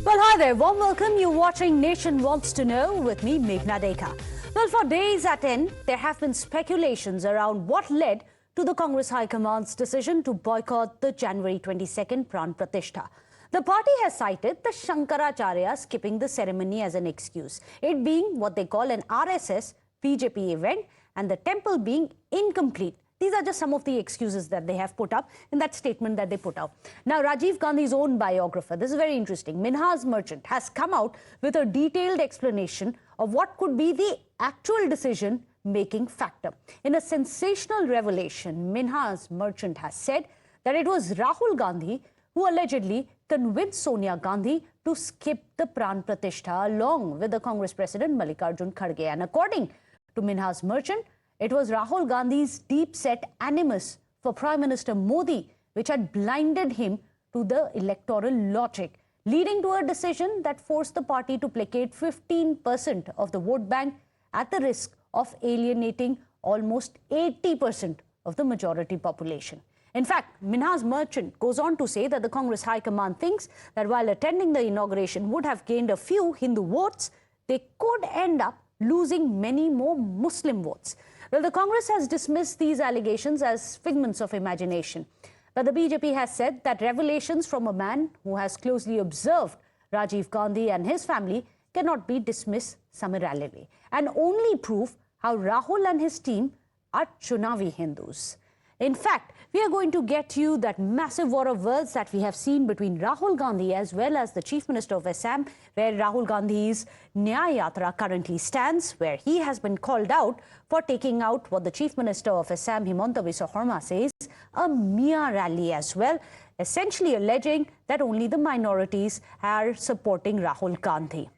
Well, hi there. Warm welcome. You're watching Nation Wants to Know with me, Meghna Deika. Well, for days at end, there have been speculations around what led to the Congress High Command's decision to boycott the January 22nd Pran Pratishtha. The party has cited the Shankaracharya skipping the ceremony as an excuse, it being what they call an RSS BJP event and the temple being incomplete. These are just some of the excuses that they have put up in that statement that they put out. Now, Rajiv Gandhi's own biographer, this is very interesting, Minhas Merchant, has come out with a detailed explanation of what could be the actual decision-making factor. In a sensational revelation, Minhas Merchant has said that it was Rahul Gandhi who allegedly convinced Sonia Gandhi to skip the Pran Pratishtha along with the Congress President Mallikarjun Kharge. And according to Minhas Merchant, it was Rahul Gandhi's deep-set animus for Prime Minister Modi which had blinded him to the electoral logic, leading to a decision that forced the party to placate 15% of the vote bank at the risk of alienating almost 80% of the majority population. In fact, Minhas Merchant goes on to say that the Congress High Command thinks that while attending the inauguration would have gained a few Hindu votes, they could end up losing many more Muslim votes. Well, the Congress has dismissed these allegations as figments of imagination. But the BJP has said that revelations from a man who has closely observed Rajiv Gandhi and his family cannot be dismissed summarily and only prove how Rahul and his team are Chunavi Hindus. In fact, we are going to get you that massive war of words that we have seen between Rahul Gandhi as well as the Chief Minister of Assam, where Rahul Gandhi's Nyay Yatra currently stands, where he has been called out for taking out what the Chief Minister of Assam, Himanta Biswa says, a Mia rally as well, essentially alleging that only the minorities are supporting Rahul Gandhi.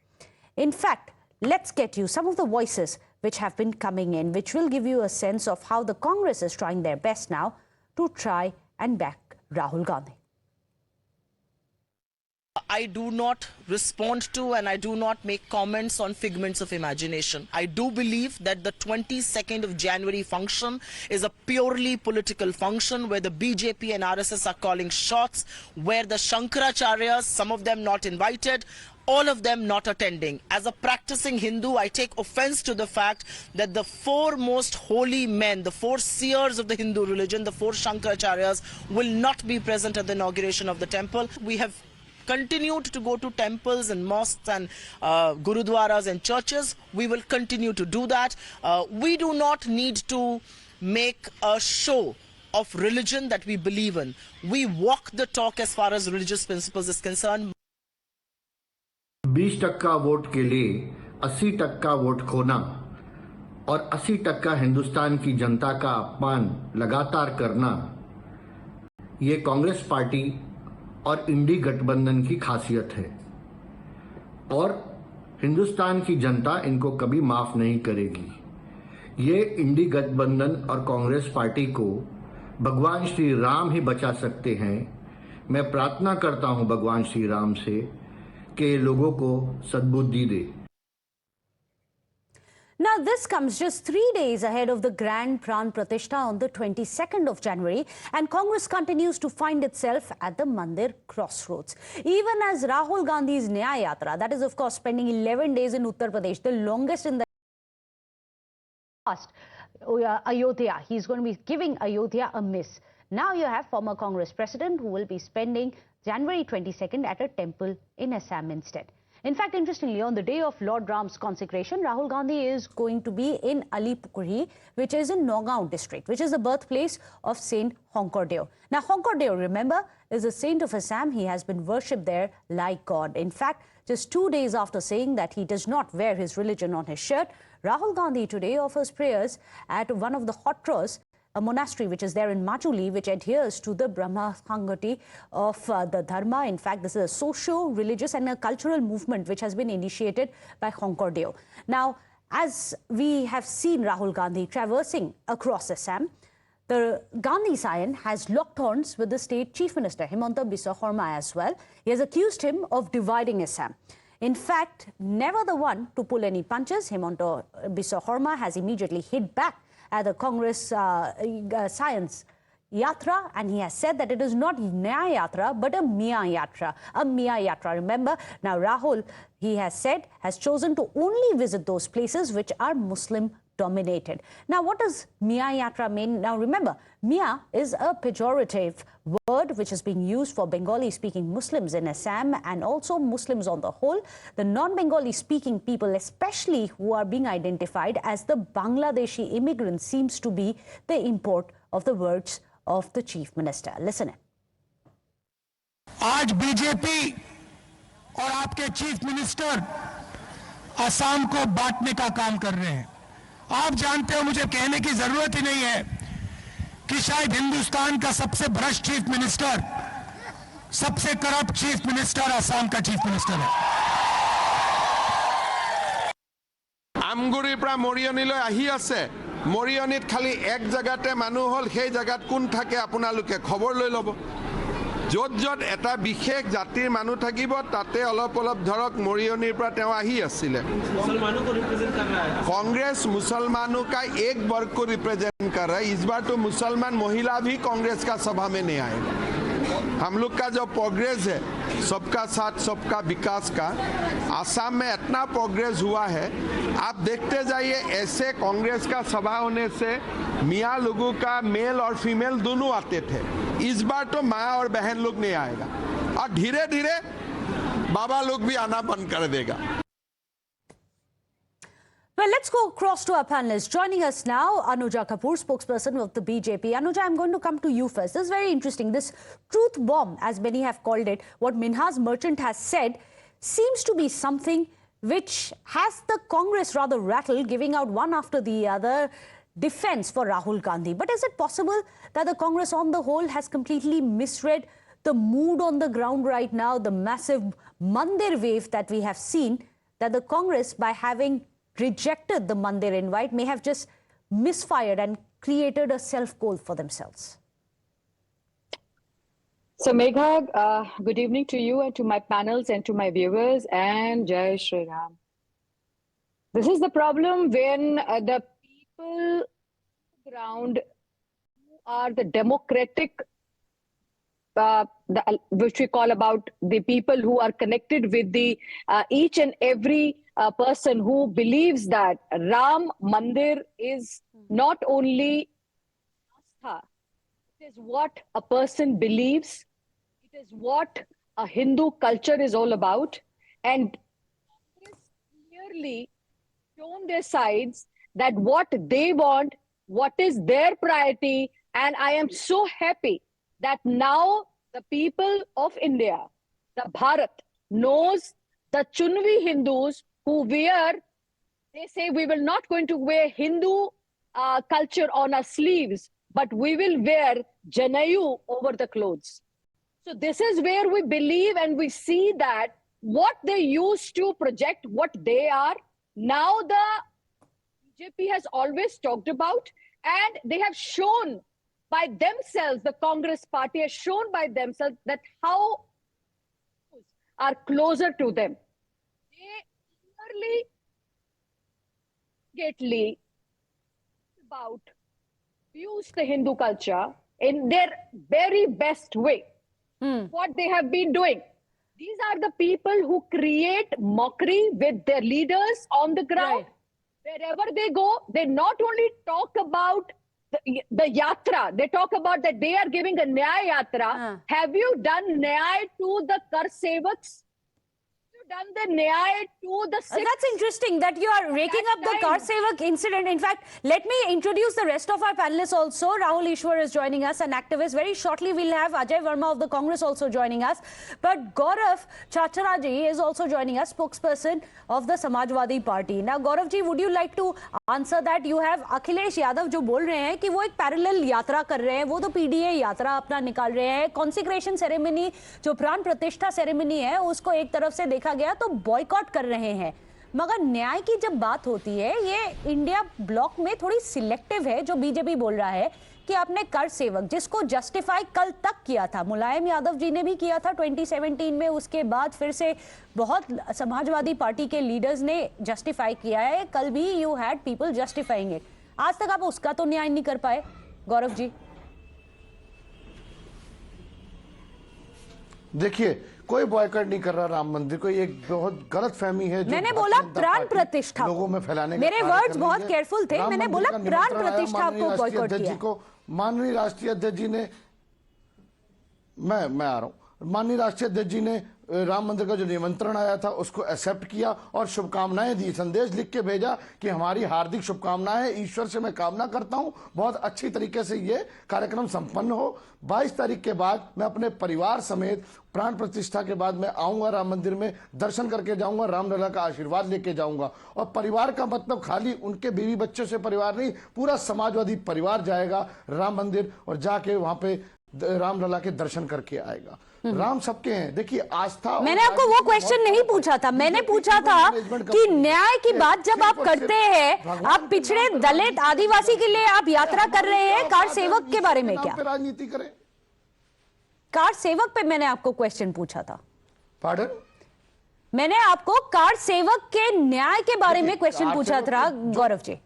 In fact, let's get you some of the voices which have been coming in, which will give you a sense of how the Congress is trying their best now to try and back Rahul Gandhi. I do not respond to and I do not make comments on figments of imagination. I do believe that the 22nd of January function is a purely political function where the BJP and RSS are calling shots, where the Shankaracharyas, some of them not invited, all of them not attending. As a practicing Hindu, I take offense to the fact that the four most holy men, the four seers of the Hindu religion, the four Shankaracharyas, will not be present at the inauguration of the temple. We have continued to go to temples and mosques and gurudwaras and churches. We will continue to do that. We do not need to make a show of religion that we believe in. We walk the talk as far as religious principles is concerned. 20% vote के लिए 80% vote खोना और 80% हिंदुस्तान की जनता का अपमान लगातार करना, ये कांग्रेस पार्टी और इंडी गठबंधन की खासियत है और हिंदुस्तान की जनता इनको कभी माफ नहीं करेगी। ये इंडी गठबंधन और कांग्रेस पार्टी को भगवान श्री राम ही बचा सकते हैं। मैं प्रार्थना करता हूं भगवान श्री राम से कि लोगों को सद्बुद्धि दे। Now, this comes just 3 days ahead of the grand Pran Pratishtha on the 22nd of January, and Congress continues to find itself at the Mandir crossroads. Even as Rahul Gandhi's Nyay Yatra, that is of course spending 11 days in Uttar Pradesh, the longest in the past, Ayodhya, he's going to be giving Ayodhya a miss. Now you have former Congress president who will be spending January 22nd at a temple in Assam instead. In fact, interestingly, on the day of Lord Ram's consecration, Rahul Gandhi is going to be in Alipuri, which is in Nagaon district, which is the birthplace of Saint Honkordeo. Now, Honkordeo, remember, is a saint of Assam. He has been worshipped there like God. In fact, just 2 days after saying that he does not wear his religion on his shirt, Rahul Gandhi today offers prayers at one of the Hotras, a monastery which is there in Majuli, which adheres to the Brahma Sangati of the Dharma. In fact, this is a socio-religious and a cultural movement which has been initiated by Honkordeo. Now, as we have seen Rahul Gandhi traversing across Assam, the Gandhi scion has locked horns with the state chief minister, Himanta Biswa as well. He has accused him of dividing Assam. In fact, never the one to pull any punches, Himanta Biswa has immediately hit back at the Congress science Yatra, and he has said that it is not Nyay Yatra but a Mia Yatra. A Mia Yatra, remember? Now Rahul, he has said, has chosen to only visit those places which are Muslim dominated. Now what does Mia Yatra mean? Now remember, Mia is a pejorative word which is being used for Bengali speaking Muslims in Assam and also Muslims on the whole. The non-Bengali speaking people, especially who are being identified as the Bangladeshi immigrants, seems to be the import of the words of the Chief Minister. Listen in. आज BJP और आपके chief minister Assam को बांटने का काम कर रहे हैं। आप जानते हो, मुझे कहने की जरूरत ही नहीं है कि शायद हिंदुस्तान का सबसे भ्रष्ट चीफ मिनिस्टर, सबसे करप्ट चीफ मिनिस्टर असम का चीफ मिनिस्टर है। আমগুৰিৰ পৰা মৰিয়নিলৈ আহি আছে। মৰিয়নিত খালি এক জায়গাতে মানুহ হল, সেই জায়গাত কোন থাকে আপোনালোকে খবৰ লৈ ল'ব। য'ত য'ত এটা বিশেষ জাতিৰ মানুহ থাকিব তাতে অলপ অলপ ধৰক মৰিয়নিৰ পৰা তেওঁ আহি আছিলে। कांग्रेस मुसलमानों का एक वर्ग को रिप्रेजेंट कर रहा है। इस बार तो मुसलमान महिला भी कांग्रेस का सभा में नहीं आएगा। हम लोग का जो प्रोग्रेस है सबका साथ सबका विकास का, आसाम में इतना प्रोग्रेस हुआ है, आप देखते जाइए। ऐसे कांग्रेस का सभा होने से मियाँ लोगों का मेल और फीमेल दोनों आते थे। इस बार तो माँ और बहन लोग नहीं आएगा और धीरे धीरे बाबा लोग भी आना बंद कर देगा। Well, let's go across to our panelists. Joining us now, Anuja Kapoor, spokesperson of the BJP. Anuja, I'm going to come to you first. This is very interesting. This truth bomb, as many have called it, what Minhas Merchant has said, seems to be something which has the Congress rather rattled, giving out one after the other defense for Rahul Gandhi. But is it possible that the Congress on the whole has completely misread the mood on the ground right now, the massive Mandir wave that we have seen, that the Congress, by having rejected the Mandir invite, may have just misfired and created a self-goal for themselves? So Megha, good evening to you and to my panels and to my viewers, and Jai Shri Ram. This is the problem when the people on the ground who are the democratic, which we call about the people who are connected with the each and every person who believes that Ram Mandir is not only Astha, it is what a person believes, it is what a Hindu culture is all about, and Congress clearly shown their sides that what they want, what is their priority, and I am so happy that now the people of India, the Bharat, knows the Chunvi Hindus who wear, they say we will not going to wear Hindu culture on our sleeves, but we will wear Janayu over the clothes. So this is where we believe and we see that what they used to project, what they are, now the BJP has always talked about, and they have shown by themselves, the Congress party has shown by themselves that how are closer to them. They clearly about use the Hindu culture in their very best way. What they have been doing. These are the people who create mockery with their leaders on the ground. Right. Wherever they go, they not only talk about the yatra, they talk about that they are giving a Nyay Yatra. Have you done Nyay to the Kar Sevaks? Done the Nyay to the That's interesting that you are raking up the Kar Sevak incident. In fact, let me introduce the rest of our panelists also. Rahul Ishwar is joining us, an activist. Very shortly, we'll have Ajay Verma of the Congress also joining us. But Gaurav Chacharaji is also joining us, spokesperson of the Samajwadi Party. Now, Gaurav ji, would you like to answer that? You have Akhilesh Yadav जो बोल रहे हैं कि वो एक parallel यात्रा कर रहे हैं, वो तो पीडीए यात्रा अपना निकाल रहे हैं, कॉन्सिक्रेशन सेरेमनी जो प्राण प्रतिष्ठा सेरेमनी है उसको एक तरफ से देखा गया तो बॉयकॉट कर रहे हैं। मगर न्याय की जब बात होती है, ये इंडिया ब्लॉक में थोड़ी सिलेक्टिव है। जो बीजेपी बोल रहा है कि आपने कर सेवक जिसको जस्टिफाई कल तक किया था, मुलायम यादव जी ने भी किया था 2017 में, उसके बाद फिर से बहुत समाजवादी पार्टी के लीडर्स ने जस्टिफाई किया है, कल भी you had people justifying it. आज तक आप उसका तो न्याय नहीं कर पाए, गौरव जी। देखिए, कोई बॉयकॉट नहीं कर रहा राम मंदिर को, एक बहुत गलत फहमी है। मैंने बोला प्राण प्रतिष्ठा लोगों में फैलाने, मेरे वर्ड्स बहुत केयरफुल थे। मैंने बोला प्राण प्रतिष्ठा को बॉयकॉट किया। माननीय राष्ट्रीय अध्यक्ष जी ने, मैं आ रहा हूं, माननीय राष्ट्रीय अध्यक्ष जी ने राम मंदिर का जो निमंत्रण आया था उसको एक्सेप्ट किया और शुभकामनाएं दी, संदेश लिख के भेजा कि हमारी हार्दिक शुभकामनाएं, ईश्वर से मैं कामना करता हूं बहुत अच्छी तरीके से ये कार्यक्रम संपन्न हो। 22 तारीख के बाद मैं अपने परिवार समेत प्राण प्रतिष्ठा के बाद मैं आऊंगा राम मंदिर में, दर्शन करके जाऊंगा, रामलला का आशीर्वाद लेके जाऊंगा। और परिवार का मतलब खाली उनके बीवी बच्चों से परिवार नहीं, पूरा समाजवादी परिवार जाएगा राम मंदिर और जाके वहां पे रामलला के दर्शन करके आएगा। राम सबके हैं। देखिए, आस्था, मैंने आपको वो क्वेश्चन नहीं पूछा था, मैंने पूछा था कि न्याय की बात जब आप करते हैं, आप पिछड़े दलित आदिवासी के लिए आप यात्रा कर रहे हैं, कार सेवक के बारे में क्या राजनीति करें? कार सेवक पे मैंने आपको क्वेश्चन पूछा था। पार्डन? मैंने आपको कार सेवक के न्याय के बारे में क्वेश्चन पूछा था गौरव जी।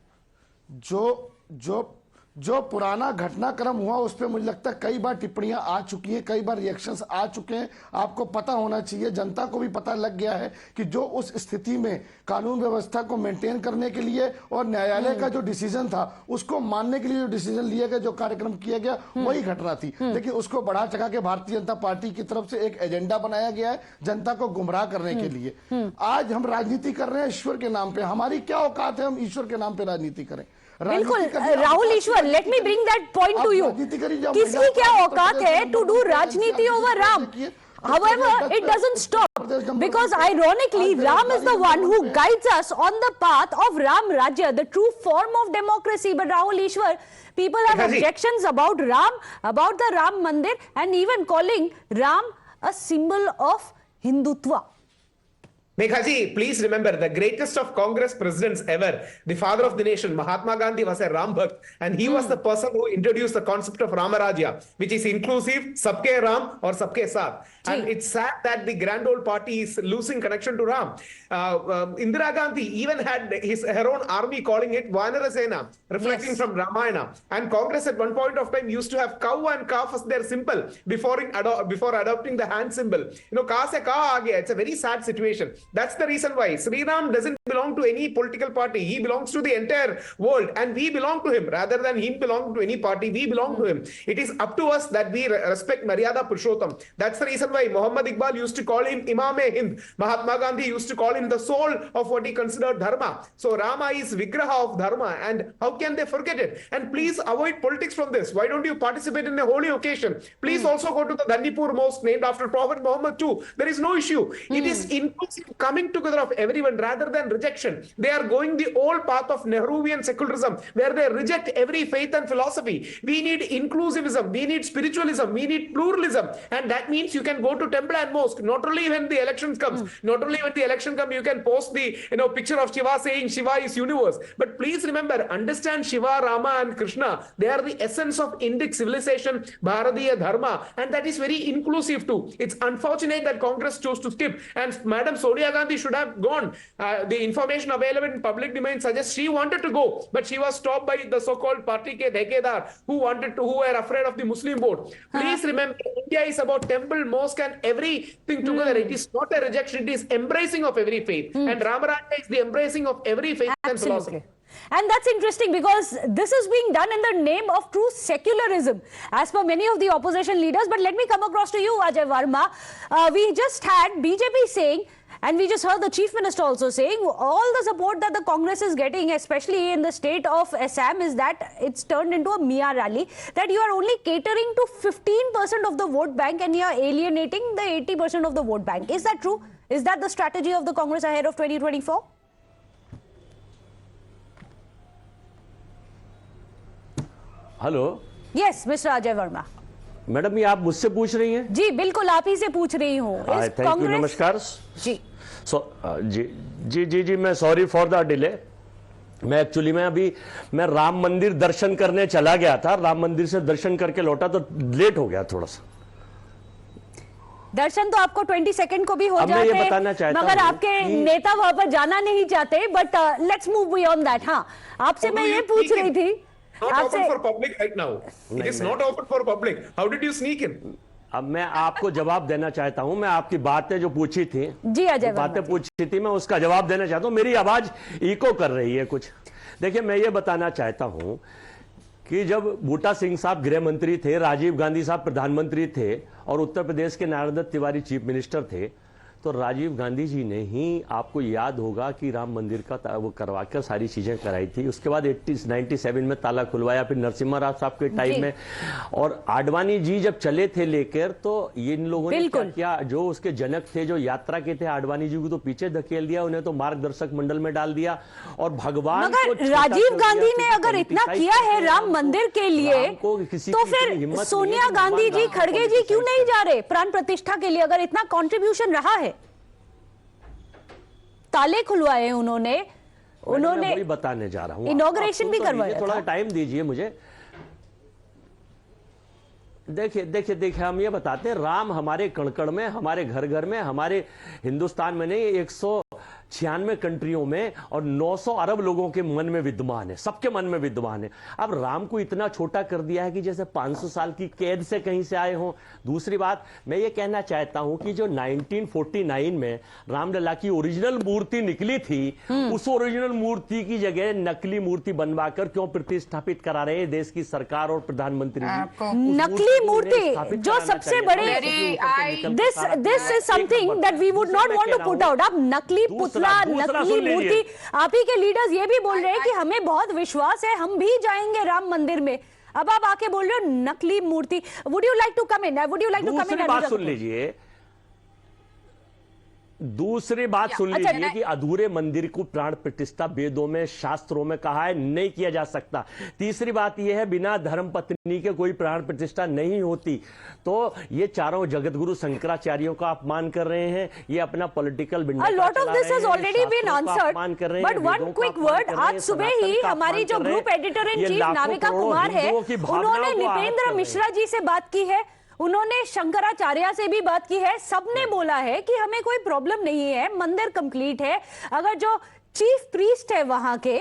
जो पुराना घटनाक्रम हुआ उस पर मुझे लगता है कई बार टिप्पणियां आ चुकी हैं, कई बार रिएक्शंस आ चुके हैं। आपको पता होना चाहिए, जनता को भी पता लग गया है कि जो उस स्थिति में कानून व्यवस्था को मेंटेन करने के लिए और न्यायालय का जो डिसीजन था उसको मानने के लिए जो डिसीजन लिया गया, जो कार्यक्रम किया गया, वही घटना थी। लेकिन उसको बढ़ा चढ़ा के भारतीय जनता पार्टी की तरफ से एक एजेंडा बनाया गया है जनता को गुमराह करने के लिए। आज हम राजनीति कर रहे हैं ईश्वर के नाम पे। हमारी क्या औकात है हम ईश्वर के नाम पे राजनीति करें? बिल्कुल Rahul Ishwar, let me bring that point to you. किसकी क्या औकात है टू डू राजनीति over Ram? However, it doesn't stop because ironically, Ram is the one who guides us on the path of Ram Rajya, the true form of democracy. But Rahul Ishwar, people have objections about Ram, about the Ram Mandir, and even calling Ram a symbol of Hindutva. Megha ji, please remember the greatest of Congress presidents ever, the father of the nation, Mahatma Gandhi, was a Ram Bhakt, and he was the person who introduced the concept of Ramarajya, which is inclusive, sabke Ram or sabke Saath. And it's sad that the grand old party is losing connection to Ram. Indira Gandhi even had her own army calling it Vanara Sena, reflecting from Ramayana. And Congress at one point of time used to have cow and calf as their symbol before adopting the hand symbol. You know, ka se ka aa gaya. It's a very sad situation. That's the reason why Sri Ram doesn't belong to any political party. He belongs to the entire world, and we belong to him rather than him belong to any party. We belong to him. It is up to us that we respect Maryada Purushottam. That's the reason why Muhammad Iqbal used to call him Imam-e-Hind. Mahatma Gandhi used to call him the soul of what he considered dharma. So Rama is Vigraha of dharma, and how can they forget it? And please avoid politics from this. Why don't you participate in a holy occasion? Please also go to the Dandipur mosque named after Prophet Muhammad too. There is no issue. It is inclusive coming together of everyone rather than rejection. They are going the old path of Nehruvian secularism where they reject every faith and philosophy. We need inclusivism, we need spiritualism, we need pluralism, and that means you can go to temple and mosque not only when the elections comes, not only when the election comes you can post the picture of Shiva saying Shiva is universe, but please remember, understand Shiva, Rama and Krishna, they are the essence of Indic civilization, Bharatiya dharma, and that is very inclusive too. It's unfortunate that Congress chose to skip, and Madam Sonia Gandhi should have gone. The information available in public domain suggests she wanted to go, but she was stopped by the so-called party ke thekedar who were afraid of the Muslim vote. Please remember, India is about temple, mosque and everything together. It is not a rejection, it is embracing of every faith. And Ramarajya is the embracing of every faith and philosophy. And that's interesting because this is being done in the name of true secularism, as per many of the opposition leaders. But let me come across to you, Ajay Verma. We just had BJP saying, and we just heard the Chief Minister also saying, all the support that the Congress is getting, especially in the state of Assam, is that it's turned into a Mia rally, that you are only catering to 15% of the vote bank and you are alienating the 80% of the vote bank. Is that true? Is that the strategy of the Congress ahead of 2024? Hello yes mister Ajay Verma. Madam, ये आप मुझसे पूछ रही हैं? जी बिल्कुल, आप ही से पूछ रही हूँ। थैंक यू, नमस्कार जी। जी मैं सॉरी फॉर द डिले। मैं एक्चुअली मैं राम मंदिर दर्शन करने चला गया था, राम मंदिर से दर्शन करके लौटा तो लेट हो गया थोड़ा सा। दर्शन तो आपको 22 सेकंड को भी हो जाते ये बताना चाहता मगर आपके नेता वहां पर जाना नहीं चाहते। But let's move beyond that. हाँ, आपसे मैं ये पूछ रही थी, not open for public right now. It is not open for public. How did you sneak in? अब मैं आपको जवाब देना चाहता हूं। मैं आपकी बातें जो पूछी थी, जी अजय, बातें पूछी थी, मैं उसका जवाब देना चाहता हूं। मेरी आवाज इको कर रही है कुछ। देखिए, मैं ये बताना चाहता हूं कि जब बूटा सिंह साहब गृह मंत्री थे, राजीव गांधी साहब प्रधानमंत्री थे और उत्तर प्रदेश के नारायण दत्त तिवारी चीफ मिनिस्टर थे, तो राजीव गांधी जी ने ही, आपको याद होगा कि राम मंदिर का वो करवाकर सारी चीजें कराई थी। उसके बाद 97 में ताला खुलवाया, फिर नरसिम्हा राव साहब के टाइम में, और आडवाणी जी जब चले थे लेकर, तो ये इन लोगों ने क्या किया, जो उसके जनक थे, जो यात्रा के थे, आडवाणी जी को तो पीछे धकेल दिया, उन्हें तो मार्गदर्शक मंडल में डाल दिया। और भगवान को राजीव गांधी ने अगर इतना किया है राम मंदिर के लिए, तो फिर सोनिया गांधी जी, खड़गे जी क्यों नहीं जा रहे प्राण प्रतिष्ठा के लिए, अगर इतना कंट्रीब्यूशन रहा है? ताले खुलवाए उन्होंने वही बताने जा रहा हूं। इनॉग्रेशन भी करवाया। थोड़ा टाइम दीजिए मुझे। देखिए, हम ये बताते हैं, राम हमारे कण-कण में, हमारे घर घर में, हमारे हिंदुस्तान में नहीं, 196 कंट्रियों में और 900 अरब लोगों के मन में विद्यमान है, सबके मन में विद्यमान है। अब राम को इतना छोटा कर दिया है कि जैसे 500 साल की कैद से कहीं से आए हों। दूसरी बात, मैं ये कहना चाहता हूं कि जो 1949 में रामलला की ओरिजिनल मूर्ति निकली थी, उस ओरिजिनल मूर्ति की जगह नकली मूर्ति बनवाकर क्यों प्रतिष्ठापित करा रहे हैं देश की सरकार और प्रधानमंत्री जी? नकली मूर्ति जो सबसे बड़े, this is something that we would not want to put out. आप नकली पुतला, नकली मूर्ति, आप ही के लीडर्स ये भी बोल रहे हैं कि हमें बहुत विश्वास है, हम भी जाएंगे राम मंदिर में। अब आप आके बोल रहे हो नकली मूर्ति। Would you like to come in? Would you like to come in? बात सुन लीजिए, दूसरी बात सुन लीजिए कि अधूरे मंदिर को प्राण प्रतिष्ठा वेदों में, शास्त्रों में कहा है, नहीं किया जा सकता। तीसरी बात यह है, बिना धर्म पत्नी के कोई प्राण प्रतिष्ठा नहीं होती। तो ये चारों जगतगुरु शंकराचार्यों का अपमान कर रहे हैं, ये अपना political A lot of this has already been answered, but one quick word, आज सुबह ही हमारी जो group editor in chief Navika Kumar है, उन्होंने निपेंद्र मिश्रा जी से बात की है, उन्होंने शंकराचार्य से भी बात की है। सबने बोला है कि हमें कोई प्रॉब्लम नहीं है, मंदिर कंप्लीट है। अगर जो चीफ प्रीस्ट है वहां के,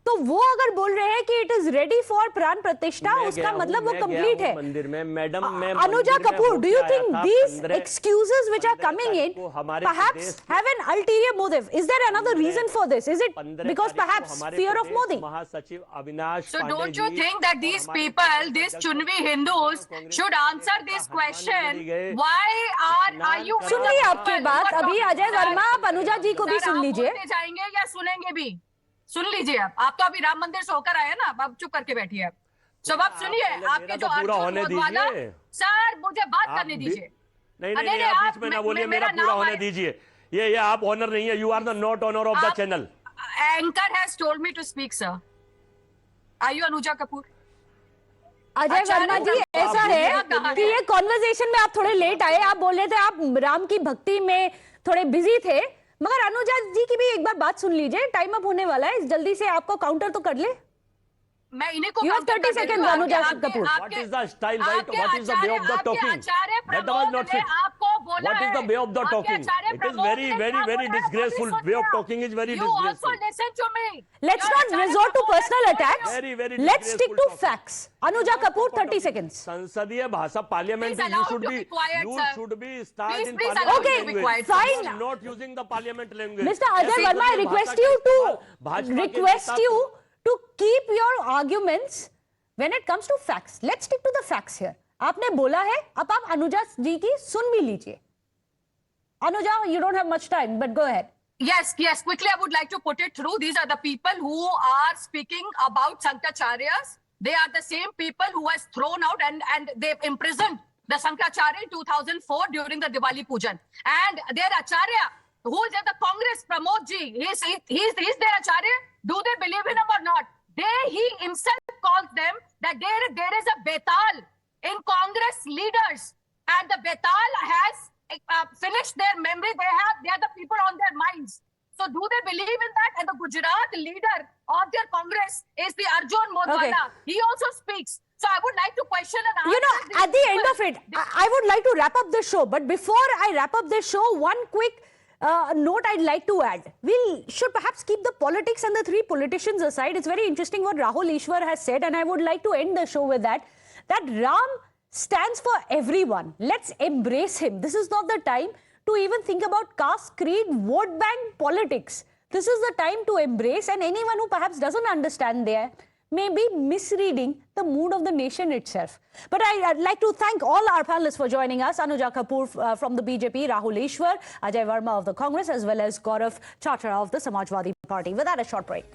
तो वो अगर बोल रहे हैं कि इट इज रेडी फॉर प्राण प्रतिष्ठा, उसका मतलब वो कंप्लीट है। मंदिर में madam, Anuja Kapoor, do you think these excuses which are coming in perhaps have an ulterior motive? Is there another reason for this? Is it because perhaps fear of Modi? महासचिव Avinash, So don't you think that these people, these Chunvi Hindus, should answer this question? Why are you? सुन ली आपकी बात। अभी अजय वर्मा, आप अनुजा जी को भी सुन लीजिए। जाएंगे या सुनेंगे भी? सुन लीजिए आप तो अभी राम मंदिर से होकर आए हैं ना, आप चुप करके बैठिए। सब आप सुनिए, आपके जो अर्जुन वाला, सर मुझे बात करने दीजिए। नहीं, आप बीच में ना बोलिए, मेरा पूरा होने दीजिए। ये आप ऑनर नहीं है, you are the not honour of the channel. Anchor has told me to speak sir. Are you Anuja Kapoor? Ajay Verma ji, ऐसा है कि ये कॉन्वर्सेशन में आप थोड़े लेट आए। आप बोल रहे थे आप राम की भक्ति में थोड़े बिजी थे, मगर अनुजा जी की भी एक बार बात सुन लीजिए। टाइम अप होने वाला है, जल्दी से आपको काउंटर तो कर ले। मैं इन्हीं को 30 second Anuja Kapoor. What is the style, right? What is the way of the talking? That was not fit. What is the way of the talking? It is very disgraceful. Way of talking is very disgraceful. You also listen to me. Let's not resort to personal attacks. Let's stick to facts. Anuja Kapoor, 30 seconds. संसदीय भाषा parliament, you should be start in parliament Okay, language. fine. Not using the parliament language. Mr. Ajay Verma, I request you to keep your arguments when it comes to facts. Let's stick to the facts here. आपने बोला है, अब आप अनुजा जी की सुन भी लीजिए। Anuja, you don't have much time, but go ahead. Yes, quickly I would like to put it through. These are the people who are speaking about Sankacharyas. They are the same people who has thrown out and they've imprisoned the Sankaracharya in 2004 during the Diwali Pujan. And their Acharya, who is in the Congress, Pramod ji, he's their Acharya. Do they believe in him or not? He himself calls them that there is a betal in Congress leaders, and the betal has finished their memory. They are the people on their minds. So do they believe in that? And the Gujarat leader of their Congress is the Arjun Modwala. He also speaks. So I would like to question and answer. You know, at the end of it, I would like to wrap up the show. But before I wrap up the show, one quick note I'd like to add. We should perhaps keep the politics and the three politicians aside. It's very interesting what Rahul Ishwar has said, and I would like to end the show with that Ram stands for everyone. Let's embrace him. This is not the time to even think about caste, creed, vote bank politics. This is the time to embrace, and anyone who perhaps doesn't understand there may be misreading the mood of the nation itself. But I'd like to thank all our panelists for joining us. Anuja Kapoor from the BJP, Rahul Ishwar, Ajay Verma of the Congress, as well as Gaurav Chatra of the Samajwadi Party. With that, a short break.